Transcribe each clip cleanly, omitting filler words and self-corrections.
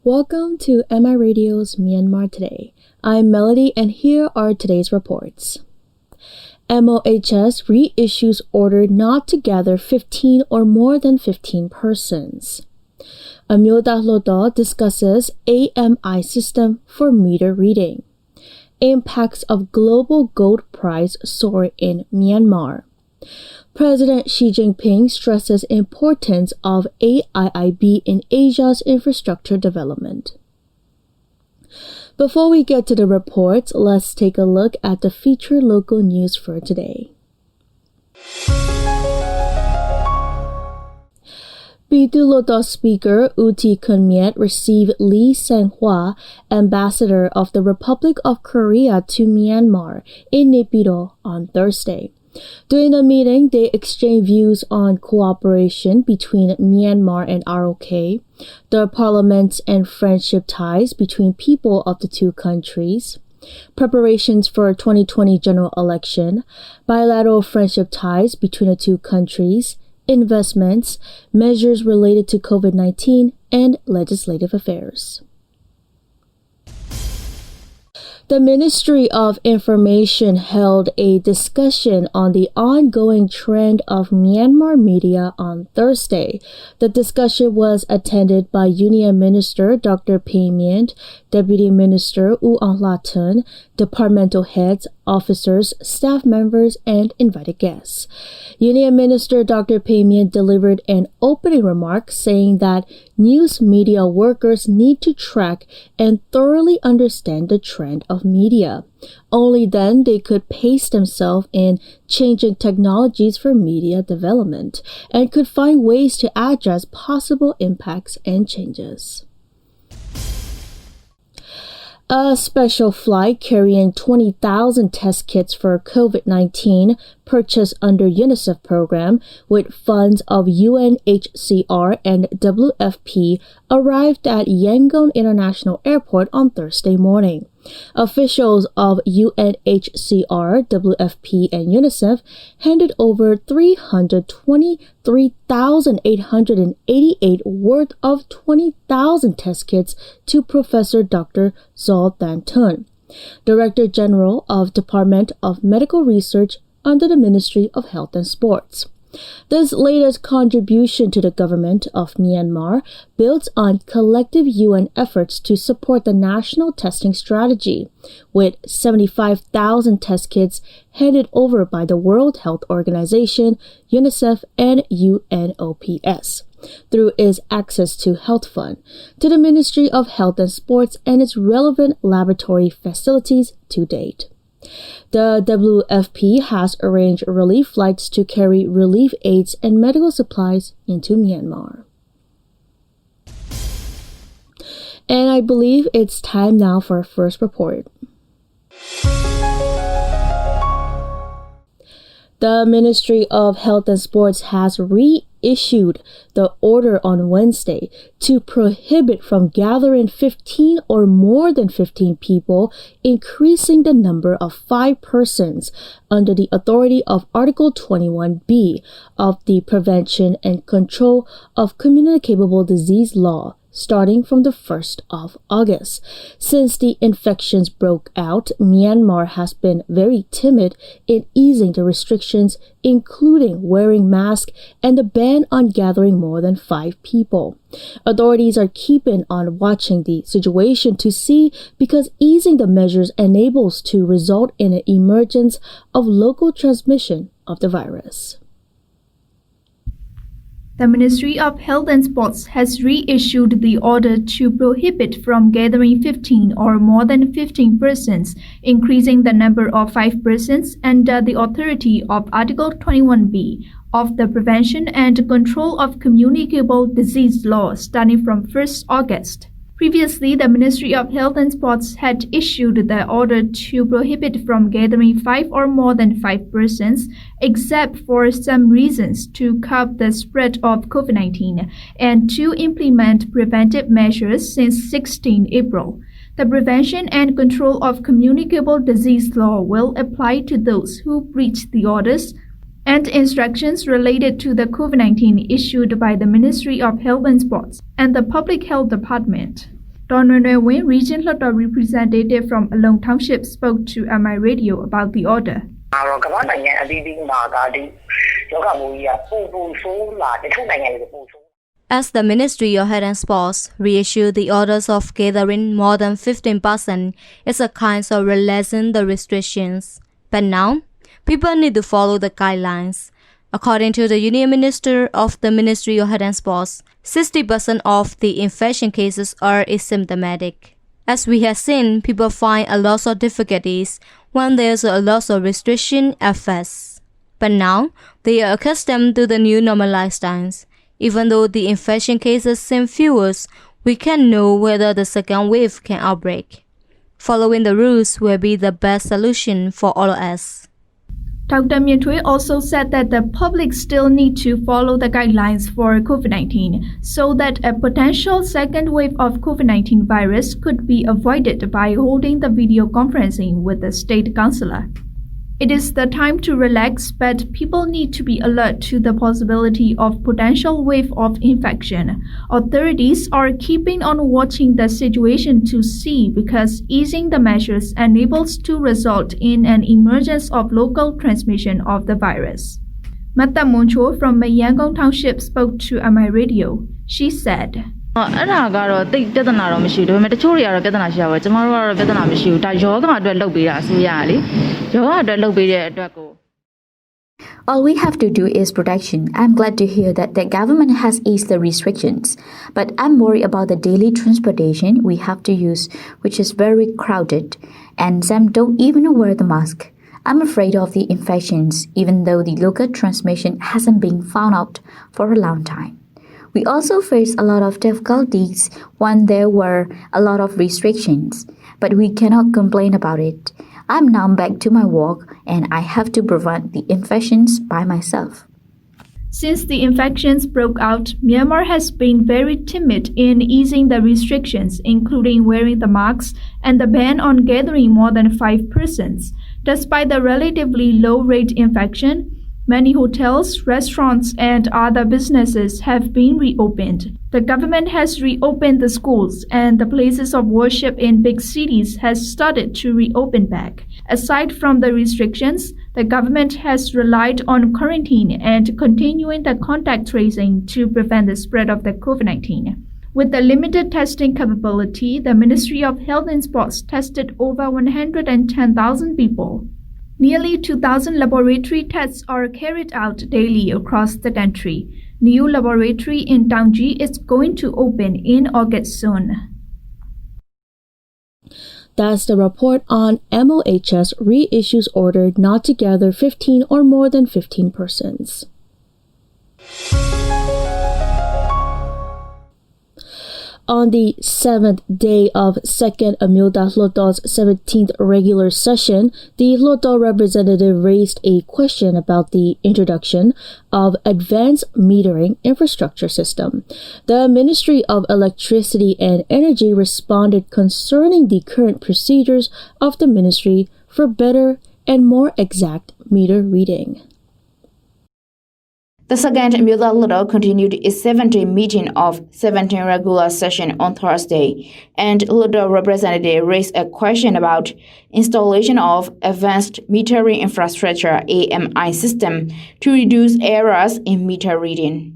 Welcome to MI Radio's Myanmar Today. I'm Melody and here are today's reports. MOHS reissues order not to gather 15 or more than 15 persons. Amyotha Hluttaw discusses AMI system for meter reading. Impacts of global gold price soar in Myanmar. President Xi Jinping stresses importance of AIIB in Asia's infrastructure development. Before we get to the reports, let's take a look at the featured local news for today. Hluttaw Speaker Uti Kunmiet received Lee Sang-hwa, Ambassador of the Republic of Korea to Myanmar, in Naypyidaw on Thursday. During the meeting, they exchanged views on cooperation between Myanmar and ROK, the parliaments and friendship ties between people of the two countries, preparations for 2020 general election, bilateral friendship ties between the two countries, investments, measures related to COVID-19, and legislative affairs. The Ministry of Information held a discussion on the ongoing trend of Myanmar media on Thursday. The discussion was attended by Union Minister Dr. Phay Myint, Deputy Minister U Aung Hlathun, departmental heads, officers, staff members, and invited guests. Union Minister Dr. Phay Myint delivered an opening remark saying that news media workers need to track and thoroughly understand the trend of media. Only then they could pace themselves in changing technologies for media development and could find ways to address possible impacts and changes. A special flight carrying 20,000 test kits for COVID-19 purchased under UNICEF program with funds of UNHCR and WFP arrived at Yangon International Airport on Thursday morning. Officials of UNHCR, WFP, and UNICEF handed over 323,888 worth of 20,000 test kits to Professor Dr. Zol Than Tun, Director General of Department of Medical Research under the Ministry of Health and Sports. This latest contribution to the government of Myanmar builds on collective UN efforts to support the national testing strategy, with 75,000 test kits handed over by the World Health Organization, UNICEF, and UNOPS through its Access to Health Fund to the Ministry of Health and Sports and its relevant laboratory facilities to date. The WFP has arranged relief flights to carry relief aids and medical supplies into Myanmar. And I believe it's time now for our first report. The Ministry of Health and Sports has reissued the order on Wednesday to prohibit from gathering 15 or more than 15 people, increasing the number of 5 persons under the authority of Article 21B of the Prevention and Control of Communicable Disease Law, starting from the 1st of August. Since the infections broke out, Myanmar has been very timid in easing the restrictions, including wearing masks and the ban on gathering more than 5 people. Authorities are keeping on watching the situation to see because easing the measures enables to result in an emergence of local transmission of the virus. The Ministry of Health and Sports has reissued the order to prohibit from gathering 15 or more than 15 persons, increasing the number of 5 persons under the authority of Article 21B of the Prevention and Control of Communicable Disease Law starting from 1st August. Previously, the Ministry of Health and Sports had issued the order to prohibit from gathering 5 or more than 5 persons, except for some reasons to curb the spread of COVID-19 and to implement preventive measures since 16 April. The Prevention and Control of Communicable Disease Law will apply to those who breach the orders and instructions related to the COVID-19 issued by the Ministry of Health and Sports and the Public Health Department. Donald Win, Region Hluttaw representative from Along Township, spoke to MI Radio about the order. As the Ministry of Health and Sports reissued the orders of gathering more than 15%, it's a kind of relaxing the restrictions. But now, people need to follow the guidelines. According to the Union Minister of the Ministry of Health and Sports, 60% of the infection cases are asymptomatic. As we have seen, people find a lot of difficulties when there's a lot of restriction at first. But now, they are accustomed to the new normal lifestyles. Even though the infection cases seem fewer, we can know whether the second wave can outbreak. Following the rules will be the best solution for all of us. Dr. Myanmar also said that the public still need to follow the guidelines for COVID-19 so that a potential second wave of COVID-19 virus could be avoided by holding the video conferencing with the state councillor. It is the time to relax, but people need to be alert to the possibility of potential wave of infection. Authorities are keeping on watching the situation to see because easing the measures enables to result in an emergence of local transmission of the virus. Mata Moncho from Myanmar Township spoke to MI Radio. She said, All we have to do is protection. I'm glad to hear that the government has eased the restrictions, but I'm worried about the daily transportation we have to use, which is very crowded, and some don't even wear the mask. I'm afraid of the infections, even though the local transmission hasn't been found out for a long time. We also face a lot of difficulties when there were a lot of restrictions, but we cannot complain about it. I'm now back to my work and I have to prevent the infections by myself. Since the infections broke out, Myanmar has been very timid in easing the restrictions, including wearing the masks and the ban on gathering more than 5 persons. Despite the relatively low rate infection, many hotels, restaurants, and other businesses have been reopened. The government has reopened the schools, and the places of worship in big cities has started to reopen back. Aside from the restrictions, the government has relied on quarantine and continuing the contact tracing to prevent the spread of the COVID-19. With the limited testing capability, the Ministry of Health and Sports tested over 110,000 people. Nearly 2,000 laboratory tests are carried out daily across the country. New laboratory in Taungji is going to open in August soon. That's the report on MOHS reissues order not to gather 15 or more than 15 persons. On the 7th day of second Amyotha Hluttaw's 17th regular session, the Hluttaw representative raised a question about the introduction of advanced metering infrastructure system. The Ministry of Electricity and Energy responded concerning the current procedures of the ministry for better and more exact meter reading. The second Amyotha Hluttaw continued its 7-day meeting of 17 regular session on Thursday, and Hluttaw representative raised a question about installation of advanced metering infrastructure AMI system to reduce errors in meter reading.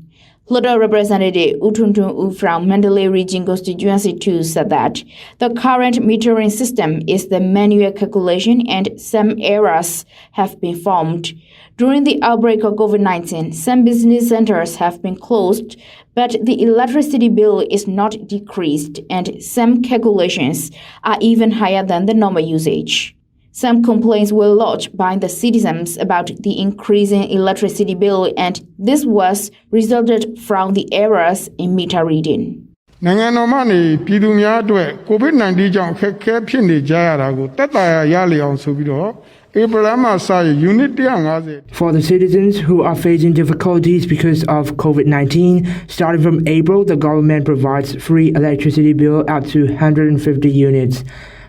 Hluttaw representative Utuntun U from Mandalay Region Constituency 2 said that the current metering system is the manual calculation and some errors have been found. During the outbreak of COVID-19, some business centers have been closed, but the electricity bill is not decreased and some calculations are even higher than the normal usage. Some complaints were lodged by the citizens about the increasing electricity bill, and this was resulted from the errors in meter reading. COVID-19 ကြောင့်ခက်ခဲဖြစ်နေကြရတာကိုတက်တာရရလေအောင်ဆိုပြီးတော့ For the citizens who are facing difficulties because of COVID-19, starting from April, the government provides free electricity bill up to 150 units.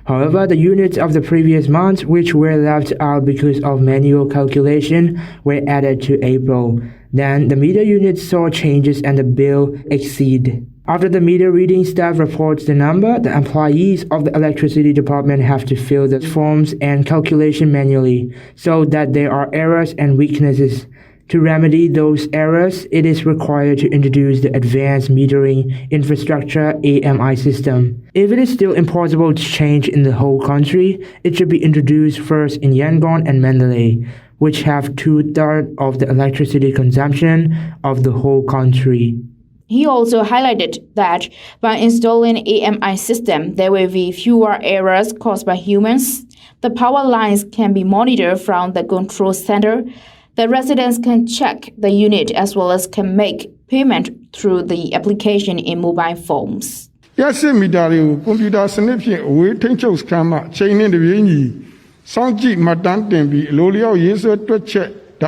However, the units of the previous month, which were left out because of manual calculation, were added to April. Then the meter units saw changes and the bill exceeded. After the meter reading, staff reports the number. The employees of the electricity department have to fill the forms and calculation manually so that there are errors and weaknesses. To remedy those errors, it is required to introduce the Advanced Metering Infrastructure AMI system. If it is still impossible to change in the whole country, it should be introduced first in Yangon and Mandalay, which have 2/3 of the electricity consumption of the whole country. He also highlighted that by installing AMI system, there will be fewer errors caused by humans. The power lines can be monitored from the control center. The residents can check the unit as well as can make payment through the application in mobile phones. ရစစ်မီတာတွေကိုကွန်ပျူတာစနစ်ဖြင့်အဝေးထိန်းချုပ်စခန်းမှချိန်နဲ့တပြေးညီစောင့်ကြည့်မှတ်တမ်းတင်ပြီးအလိုလျောက်ရေးဆွဲတွက်ချက် In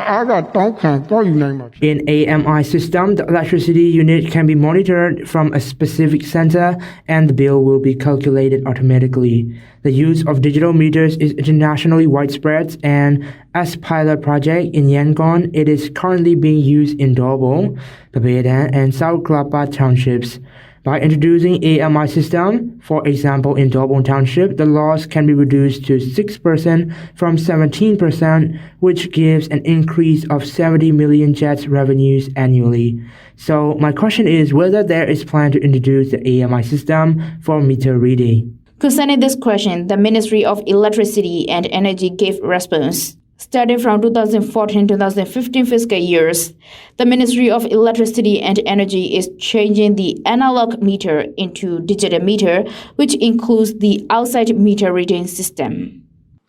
AMI system, the electricity unit can be monitored from a specific center and the bill will be calculated automatically. The use of digital meters is internationally widespread and as pilot project in Yangon, it is currently being used in Dobol, Babedan and South Klapa townships. By introducing AMI system, for example in Dobon Township, the loss can be reduced to 6% from 17%, which gives an increase of 70 million jets revenues annually. So my question is whether there is plan to introduce the AMI system for meter reading. Concerning this question, the Ministry of Electricity and Energy gave response. Starting from 2014-2015 fiscal years, the Ministry of Electricity and Energy is changing the analog meter into digital meter, which includes the outside meter reading system.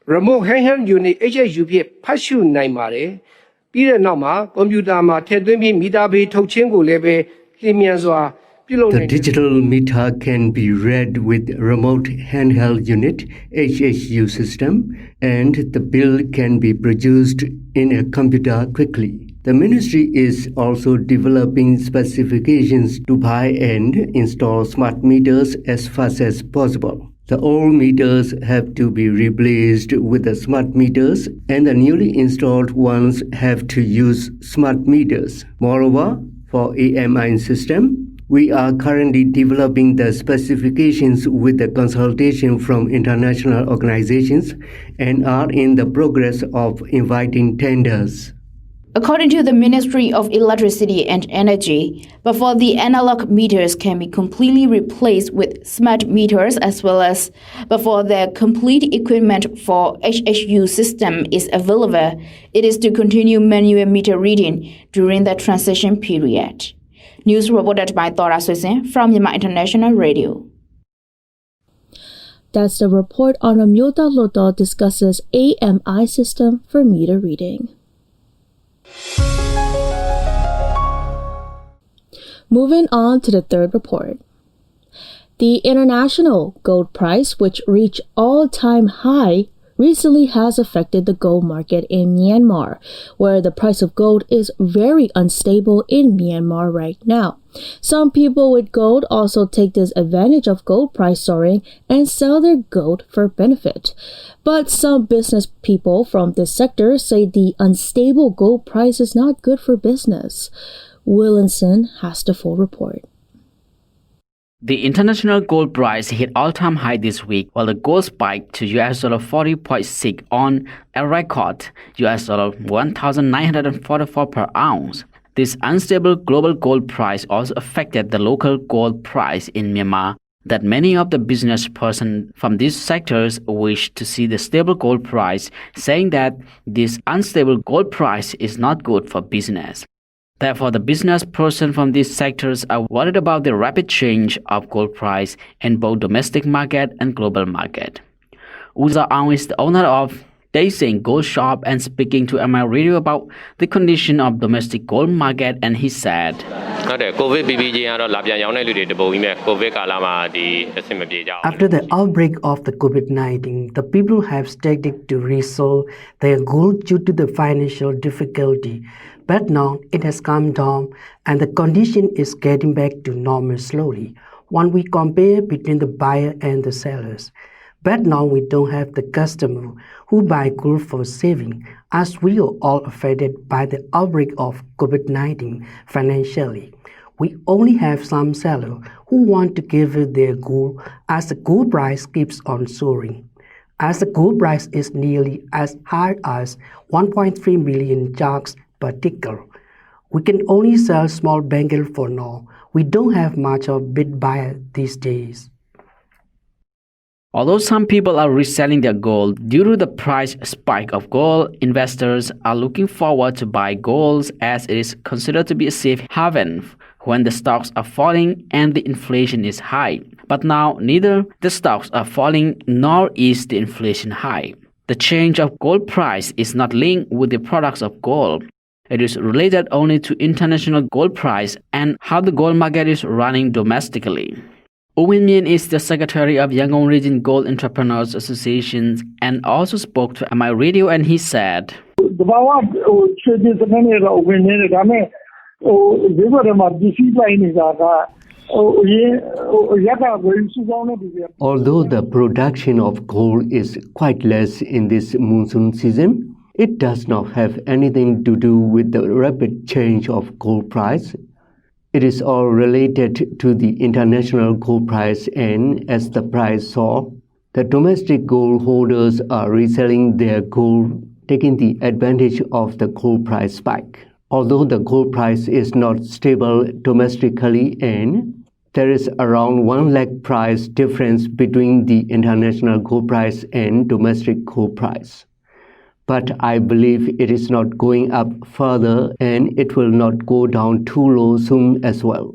Remote handheld unit HSU ဖြင့်ဖတ်ရှုနိုင်ပါတယ်။ပြီးတဲ့နောက်မှာကွန်ပျူတာမှာထည့်သွင်းပြီးမီတာဘေးထုတ်ခြင်းကိုလည်းပဲလျင်မြန်စွာ The digital meter can be read with remote handheld unit HSU system and the bill can be produced in a computer quickly. The ministry is also developing specifications to buy and install smart meters as fast as possible. The old meters have to be replaced with the smart meters and the newly installed ones have to use smart meters. Moreover, for AMI system, we are currently developing the specifications with the consultation from international organizations and are in the progress of inviting tenders. According to the Ministry of Electricity and Energy, before the analog meters can be completely replaced with smart meters as well as before the complete equipment for HSU system is available, it is to continue manual meter reading during the transition period. News reported by Thora Susan from Myanmar International Radio. That's the report on Amyotha Hluttaw discusses AMI system for meter reading. Moving on to the third report. The international gold price, which reached all-time high, recently has affected the gold market in Myanmar, where the price of gold is very unstable in Myanmar right now. Some people with gold also take this advantage of gold price soaring and sell their gold for benefit. But some business people from this sector say the unstable gold price is not good for business. Willinson has the full report. The international gold price hit all-time high this week, while the gold spiked to $40.6 on a record $1,944 per ounce. This unstable global gold price also affected the local gold price in Myanmar, that many of the business persons from these sectors wish to see the stable gold price, saying that this unstable gold price is not good for business. Therefore, the business person from these sectors are worried about the rapid change of gold price in both domestic market and global market. Uza Aung is the owner of Daising Gold Shop and speaking to MI Radio about the condition of domestic gold market, and he said, After the outbreak of the COVID-19, the people have started to resell their gold due to the financial difficulty. But now it has calmed down and the condition is getting back to normal slowly when we compare between the buyer and the sellers. But now we don't have the customer who buy gold for saving, as we are all affected by the outbreak of COVID-19 financially. We only have some sellers who want to give it their gold as the gold price keeps on soaring. As the gold price is nearly as high as 1.3 million jacks per tickel, we can only sell small bangles for now. We don't have much of big buyer these days. Although some people are reselling their gold due to the price spike of gold, investors are looking forward to buy gold as it is considered to be a safe haven when the stocks are falling and the inflation is high. But now neither the stocks are falling nor is the inflation high. The change of gold price is not linked with the products of gold. It is related only to international gold price and how the gold market is running domestically. Owen Mien is the secretary of Yangon Region Gold Entrepreneurs Association and also spoke to MI Radio, and he said, Although the production of gold is quite less in this monsoon season, it does not have anything to do with the rapid change of gold price. It is all related to the international gold price, and as the price soars, the domestic gold holders are reselling their gold, taking the advantage of the gold price spike. Although the gold price is not stable domestically and there is around 1 lakh price difference between the international gold price and domestic gold price. But I believe it is not going up further and it will not go down too low soon as well.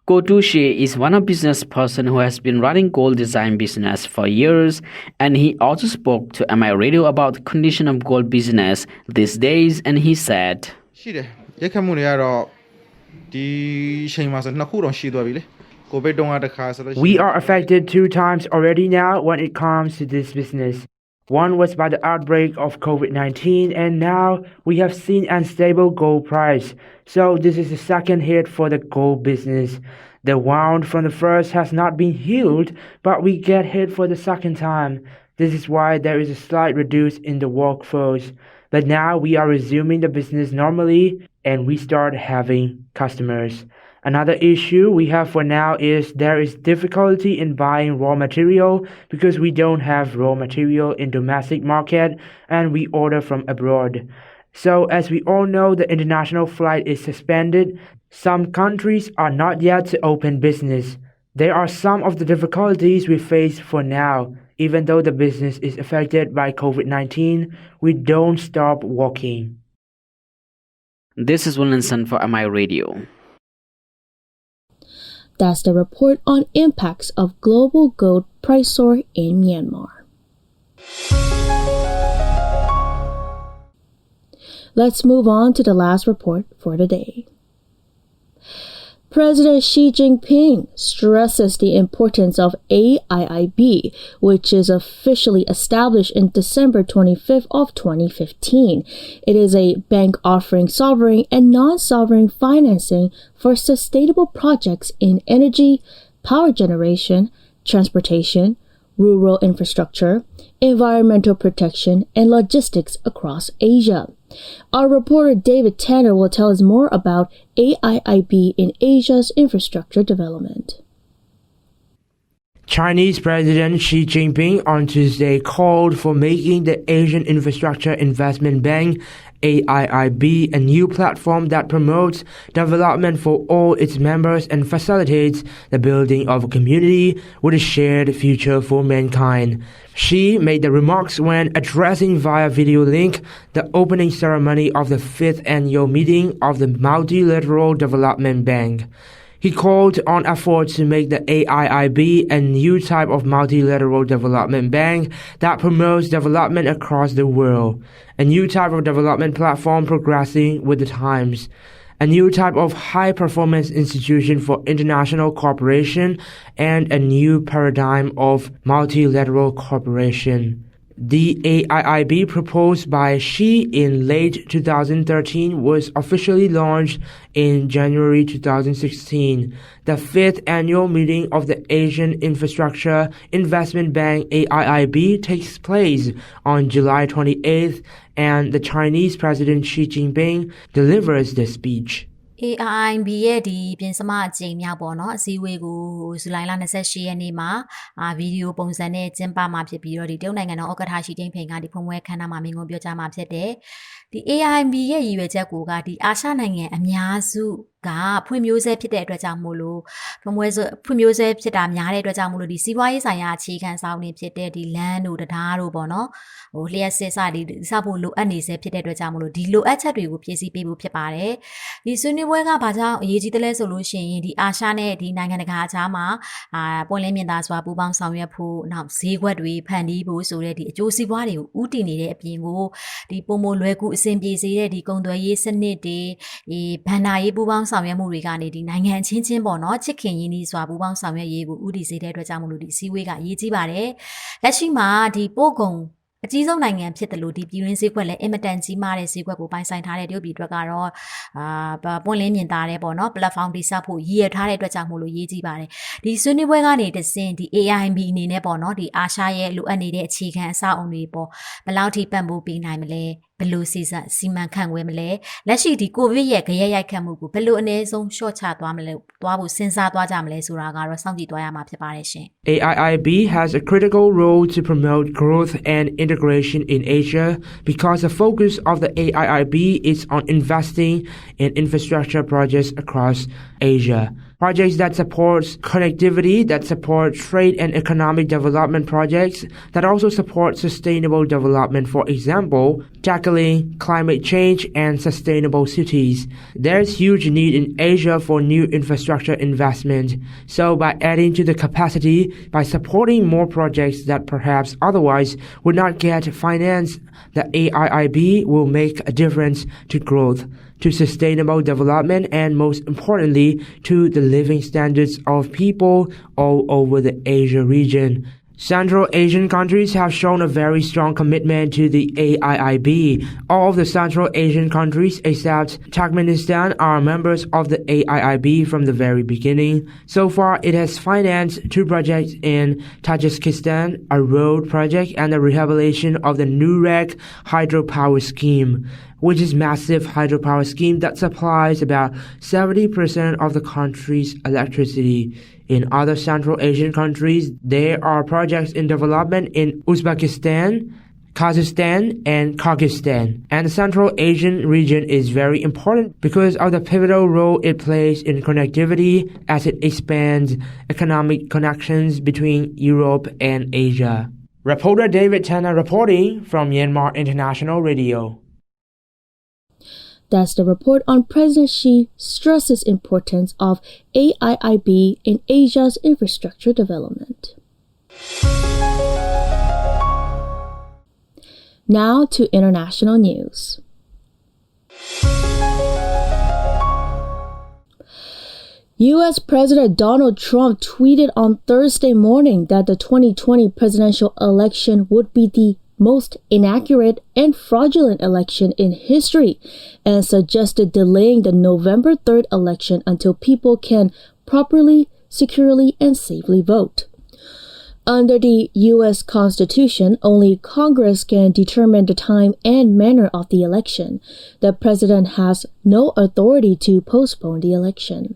Ko Tu-shee is one of business person who has been running gold design business for years, and he also spoke to MI Radio about the condition of gold business these days, and he said, We are affected 2 times already now when it comes to this business. One was by the outbreak of COVID-19, and now we have seen unstable gold price. So this is the second hit for the gold business. The wound from the first has not been healed, but we get hit for the second time. This is why there is a slight reduce in the workforce. But now we are resuming the business normally, and we start having customers. Another issue we have for now is there is difficulty in buying raw material because we don't have raw material in domestic market and we order from abroad. So as we all know, the international flight is suspended. Some countries are not yet to open business. There are some of the difficulties we face for now. Even though the business is affected by COVID-19, we don't stop working. This is Williamson for MI Radio. That's the report on impacts of global gold price soar in Myanmar. Let's move on to the last report for the day. President Xi Jinping stresses the importance of AIIB, which is officially established in December 25th of 2015. It is a bank offering sovereign and non-sovereign financing for sustainable projects in energy, power generation, transportation, rural infrastructure, environmental protection, and logistics across Asia. Our reporter David Tanner will tell us more about AIIB in Asia's infrastructure development. Chinese President Xi Jinping on Tuesday called for making the Asian Infrastructure Investment Bank, AIIB, a new platform that promotes development for all its members and facilitates the building of a community with a shared future for mankind. Xi made the remarks when addressing via video link the opening ceremony of the 5th annual meeting of the Multilateral Development Bank. He called on efforts to make the AIIB a new type of multilateral development bank that promotes development across the world, a new type of development platform progressing with the times, a new type of high-performance institution for international cooperation, and a new paradigm of multilateral cooperation. The AIIB proposed by Xi in late 2013 was officially launched in January 2016. The 5th annual meeting of the Asian Infrastructure Investment Bank AIIB takes place on July 28th, and the Chinese President Xi Jinping delivers the speech. AIIB ရဲ့ဒီပြင်စမအကြိမ်မြောက်ပေါ့နော်အစည်းအဝေးကိုဇူလိုင်လ28ရက်နေ့မှာဗီဒီယိုပုံစံနဲ့ကျင်းပမှာဖြစ်ပြီးတော့ဒီတရုတ်နိုင်ငံတော်ဥက္ကဋ္ဌရှီကျင်းဖိန်ကဒီဖုံးပွဲခမ်းနားမှာမိန့်ခွန်းပြောကြားမှာဖြစ်တယ်ဒီ AIIB ရဲ့ရည်ရွယ်ချက်ကိုကဒီအာရှနိုင်ငံအများစုကဖွံ့ဖြိုးဆဲဖြစ်တဲ့အတွက်ကြောင့်မို့လို့ဖွံ့ဖြိုးဆဲဖြစ်တာများတဲ့အတွက်ကြောင့်မို့လို့ဒီစီးပွားရေးဆိုင်ရာအခြေခံစောင့်နေဖြစ်တဲ့ဒီလမ်းတို့တရားတို့ပေါ့နော်ဟိုလျှက်စစ်စဒီစဖို့လိုအပ်နေဆဲဖြစ်တဲ့အတွက်ကြောင့်မို့လို့ဒီလိုအပ်ချက်တွေကိုဖြည့်ဆည်းပေးဖို့ဖြစ်ပါတယ်ဒီဆွေးနွေးပွဲကဘာကြောင့်အရေးကြီးတယ်လဲဆိုလို့ရှိရင်ဒီအာရှနဲ့ဒီနိုင်ငံတကာအကြားမှာပွင့်လင်းမြင်သာစွာပူးပေါင်းဆောင်ရွက်ဖို့နောက်ဈေးကွက်တွေဖန်တီးဖို့ဆိုတဲ့ဒီအကျိုးစီးပွားတွေကိုဥတည်နေတဲ့အပြင်ကိုဒီပုံမလွယ်ကူအဆင်ပြေစေတဲ့ဒီကုန်သွယ်ရေးစနစ်တွေဘဏ္ဍာရေးပူးပေါင်းဆောင်ရွက်မှုတွေကနေဒီနိုင်ငံချင်းချင်းပေါ့နော်ချစ်ခင်ရင်းနှီးစွာပူးပေါင်းဆောင်ရွက်ရေးကိုဥတည်စေတဲ့အတွက်ကြောင့်မလို့ဒီစည်းဝေးကအရေးကြီးပါတယ်လက်ရှိမှာဒီပို့ကုန်အကြီးဆုံးနိုင်ငံဖြစ်တယ်လို့ဒီပြည်တွင်းဈေးကွက်လည်းအင်မတန်ကြီးမားတဲ့ဈေးကွက်ကိုပိုင်ဆိုင်ထားတဲ့တရုတ်ပြည်အတွက်ကတော့ပွင့်လင်းမြင်သာတဲ့ပေါ့နော် platform တိစောက်ဖို့ရည်ရထားတဲ့အတွက်ကြောင့်မို့လို့ရေးကြီးပါတယ်ဒီဆွေးနွေးပွဲကနေတဆင့်ဒီ AIIB အနေနဲ့ပေါ့နော်ဒီအာရှရဲ့လိုအပ်နေတဲ့အခြေခံအဆောက်အုံတွေပေါ့ဘယ်လောက်ထိပံ့ပိုးပေးနိုင်မလဲဘယ်လိုစီမံခန့်ခွဲမလဲလက်ရှိဒီကိုဗစ်ရဲ့ကြရိုက်ခတ်မှုကိုဘယ်လိုအနည်းဆုံးရှော့ချသွားမလဲသွားဖို့စဉ်းစားသွားကြမလဲဆိုတာကတော့စောင့်ကြည့်သွားရမှာဖြစ်ပါတယ်ရှင် AIIB has a critical role to promote growth and integration in Asia because the focus of the AIIB is on investing in infrastructure projects across Asia. Projects that support connectivity, that support trade and economic development projects, that also support sustainable development, for example, tackling climate change and sustainable cities. There's huge need in Asia for new infrastructure investment. So by adding to the capacity, by supporting more projects that perhaps otherwise would not get financed, the AIIB will make a difference to growth, to sustainable development, and most importantly, to the living standards of people all over the Asia region. Central Asian countries have shown a very strong commitment to the AIIB. All of the Central Asian countries except Turkmenistan are members of the AIIB from the very beginning. So far, it has financed 2 projects in Tajikistan, a road project and the rehabilitation of the Nurek hydropower scheme, which is massive hydropower scheme that supplies about 70% of the country's electricity. In other Central Asian countries, there are projects in development in Uzbekistan, Kazakhstan, and Kyrgyzstan. And the Central Asian region is very important because of the pivotal role it plays in connectivity as it expands economic connections between Europe and Asia. Reporter David Tanner reporting from Myanmar International Radio. That's the report on President Xi stresses importance of AIIB in Asia's infrastructure development. Now to international news. U.S. President Donald Trump tweeted on Thursday morning that the 2020 presidential election would be the most inaccurate and fraudulent election in history and suggested delaying the November 3rd election until people can properly, securely, and safely vote. Under the U.S. Constitution, only Congress can determine the time and manner of the election. The president has no authority to postpone the election.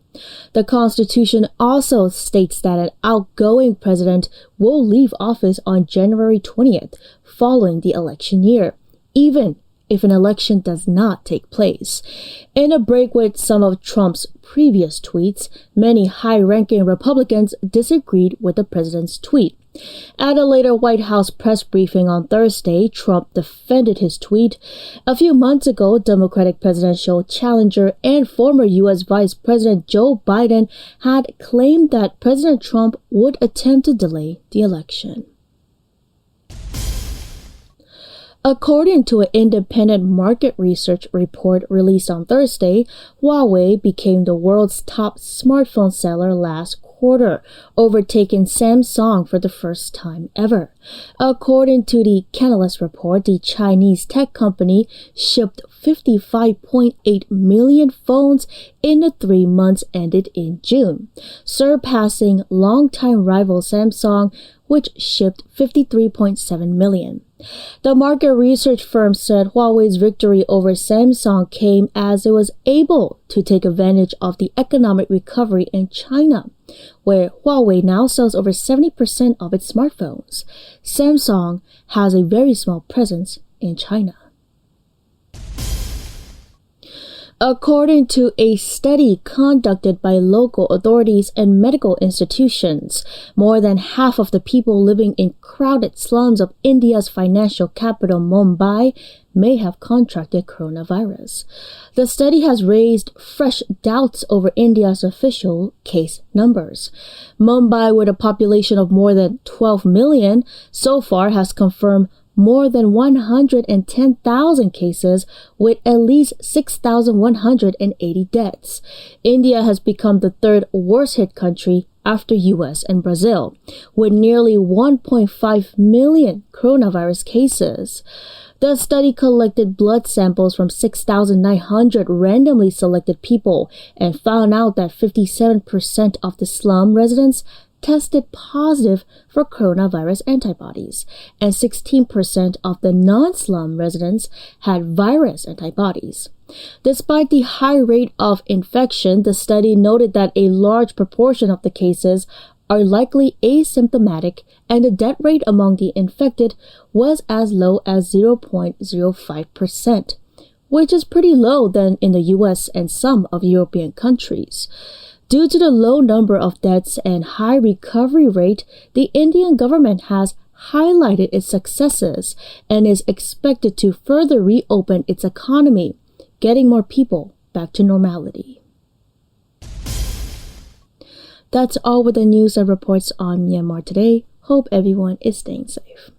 The Constitution also states that an outgoing president will leave office on January 20th, following the election year, even if an election does not take place. In a break with some of Trump's previous tweets, many high-ranking Republicans disagreed with the president's tweet. At a later White House press briefing on Thursday, Trump defended his tweet. A few months ago, Democratic presidential challenger and former U.S. Vice President Joe Biden had claimed that President Trump would attempt to delay the election. According to an independent market research report released on Thursday, Huawei became the world's top smartphone seller last quarter, overtaking Samsung for the first time ever. According to the Canalys report, the Chinese tech company shipped 55.8 million phones in the 3 months ended in June, surpassing longtime rival Samsung, which shipped 53.7 million. The market research firm said Huawei's victory over Samsung came as it was able to take advantage of the economic recovery in China, where Huawei now sells over 70% of its smartphones. Samsung has a very small presence in China. According to a study conducted by local authorities and medical institutions, more than half of the people living in crowded slums of India's financial capital, Mumbai, may have contracted coronavirus. The study has raised fresh doubts over India's official case numbers. Mumbai, with a population of more than 12 million, so far has confirmed more than 110,000 cases with at least 6,180 deaths. India has become the third worst hit country after US and Brazil, with nearly 1.5 million coronavirus cases. The study collected blood samples from 6,900 randomly selected people and found out that 57% of the slum residents tested positive for coronavirus antibodies, and 16% of the non-slum residents had virus antibodies. Despite the high rate of infection, the study noted that a large proportion of the cases are likely asymptomatic, and the death rate among the infected was as low as 0.05%, which is pretty low than in the US and some of European countries. Due to the low number of deaths and high recovery rate, the Indian government has highlighted its successes and is expected to further reopen its economy, getting more people back to normality. That's all with the news and reports on Myanmar Today. Hope everyone is staying safe.